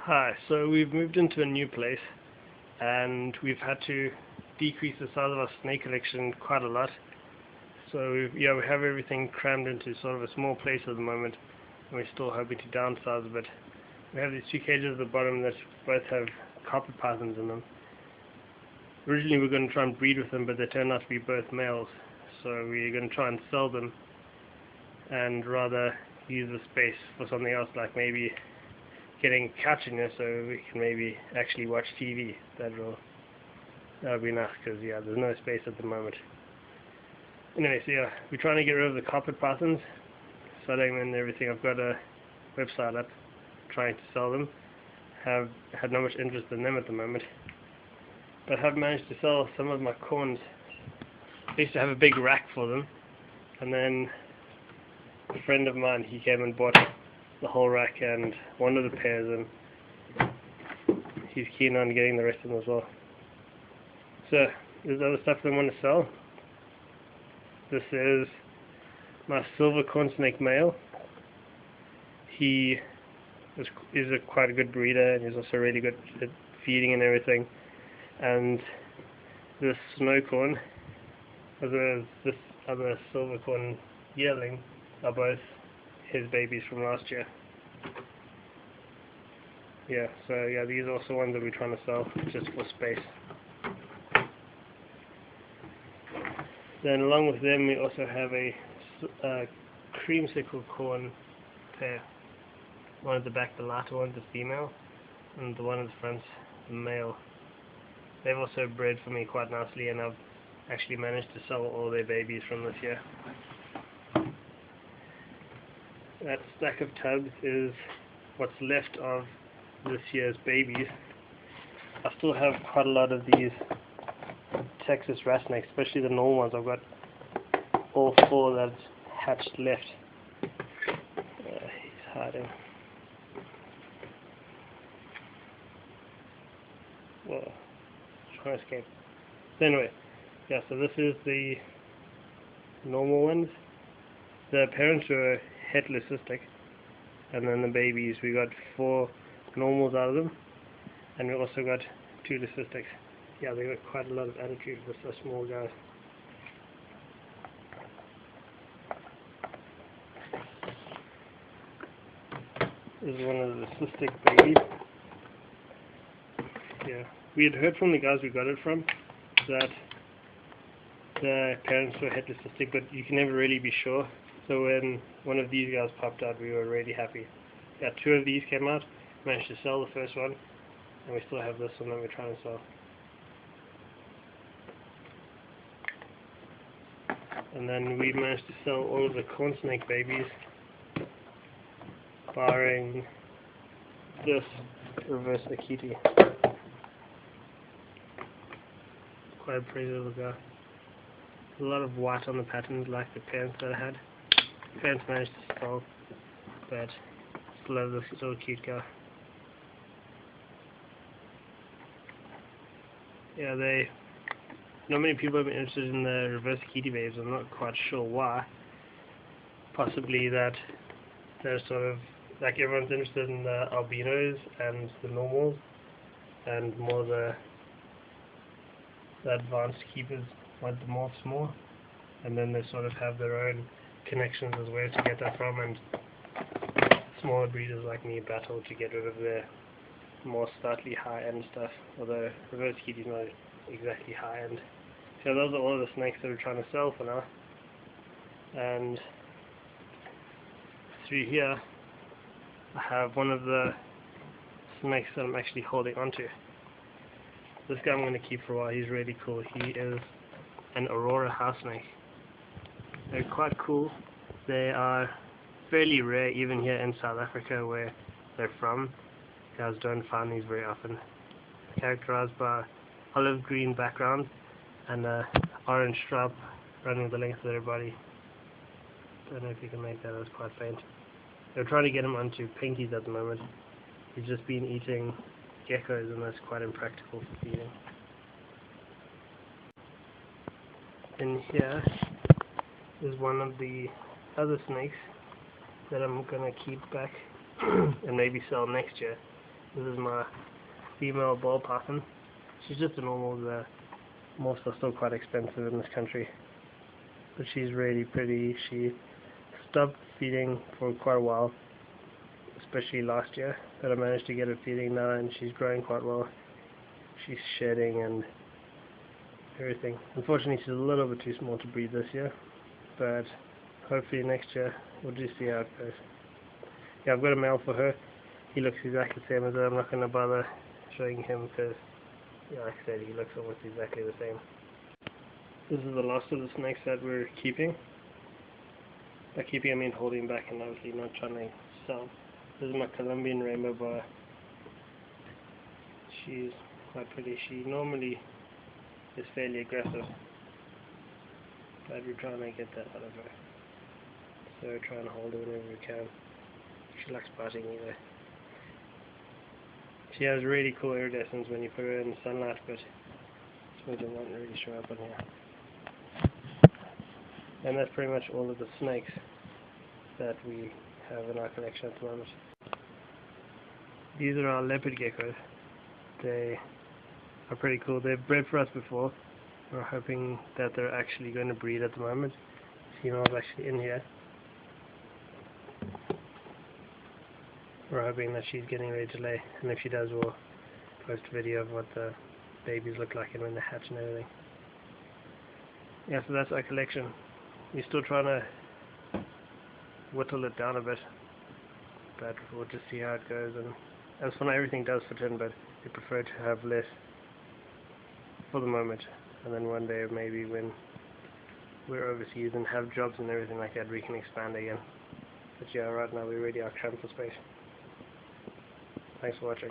Hi, so we've moved into a new place and we've had to decrease the size of our snake collection quite a lot. So we have everything crammed into sort of a small place at the moment, and we're still hoping to downsize a bit. We have these two cages at the bottom that both have carpet pythons in them. Originally we were going to try and breed with them, but they turned out to be both males, so we're going to try and sell them and rather use the space for something else, like maybe getting a couch in there so we can maybe actually watch TV. That'll be nice, because there's no space at the moment. Anyway, so we're trying to get rid of the carpet pythons, selling them and everything. I've got a website up trying to sell them. Have had not much interest in them at the moment, but have managed to sell some of my corns. I used to have a big rack for them, and then a friend of mine, he came and bought the whole rack and one of the pairs, and he's keen on getting the rest of them as well. So there's other stuff that I want to sell. This is my silver corn snake male. He is quite a good breeder, and he's also really good at feeding and everything. And this snow corn, as well as this other silver corn yearling, are both his babies from last year. These are also ones that we're trying to sell just for space. Then along with them we also have a creamsicle corn pair. One at the back, the lighter one's a female, and the one at the front's the male. They've also bred for me quite nicely, and I've actually managed to sell all their babies from this year. That stack of tubs is what's left of this year's babies. I still have quite a lot of these Texas rat snakes, especially the normal ones. I've got all 4 that's hatched left. He's hiding. Whoa, trying to escape. So anyway, so this is the normal ones. The parents were het leucistic, and then the babies, we got 4 normals out of them, and we also got 2 leucistics. They got quite a lot of attitude for such small guys. This is one of the leucistic babies. We had heard from the guys we got it from that the parents were het leucistic, but you can never really be sure. So when one of these guys popped out, we were really happy. 2 of these came out, managed to sell the first one, and we still have this one that we're trying to sell. And then we managed to sell all of the corn snake babies, barring this reverse Akiti. Quite a pretty little guy. A lot of white on the patterns, like the parents that I had. Parents managed to sell, but still have this little cute guy. Not many people have been interested in the reverse Akiti babes. I'm not quite sure why. Possibly that they're sort of like everyone's interested in the albinos and the normals, and more the advanced keepers want the morphs more, and then they sort of have their own connections as where to get that from, and smaller breeders like me battle to get rid of their more slightly high-end stuff, although reverse Akiti is not exactly high-end. So those are all the snakes that we're trying to sell for now. And through here I have one of the snakes that I'm actually holding onto. This guy I'm going to keep for a while. He's really cool. He is an Aurora house snake. They're quite cool. They are fairly rare even here in South Africa where they're from. You guys don't find these very often. Characterized by olive green background and an orange stripe running the length of their body. Don't know if you can make that, it's quite faint. They're trying to get him onto pinkies at the moment. He's just been eating geckos, and that's quite impractical for feeding. In here is one of the other snakes that I'm going to keep back and maybe sell next year. This is my female ball python. She's just a normal, morphs are still quite expensive in this country. But she's really pretty. She stopped feeding for quite a while, especially last year, but I managed to get her feeding now and she's growing quite well. She's shedding and everything. Unfortunately she's a little bit too small to breed this year, but hopefully next year we'll just see how it goes. Yeah, I've got a male for her. He looks exactly the same as her. I'm not going to bother showing him because, yeah, like I said, he looks almost exactly the same. This is the last of the snakes that we're keeping. By keeping I mean holding back and obviously not trying to sell. This is my Colombian rainbow bar. She's quite pretty. She normally is fairly aggressive, but we're trying to get that out of her. So we're trying to hold her whenever we can. She likes biting either. She has really cool iridescence when you put her in the sunlight, but it won't really show up on here. And that's pretty much all of the snakes that we have in our collection at the moment. These are our leopard geckos. They are pretty cool. They've bred for us before. We're hoping that they're actually going to breed at the moment. Female's actually in here. We're hoping that she's getting ready to lay, and if she does, we'll post a video of what the babies look like and when they hatch and everything. Yeah, so that's our collection. We're still trying to whittle it down a bit, but we'll just see how it goes. And as for now, everything does fit in, but we prefer to have less for the moment, and then one day maybe when we're overseas and have jobs and everything like that, we can expand again. But yeah, right now we really are cramped for space. Thanks for watching.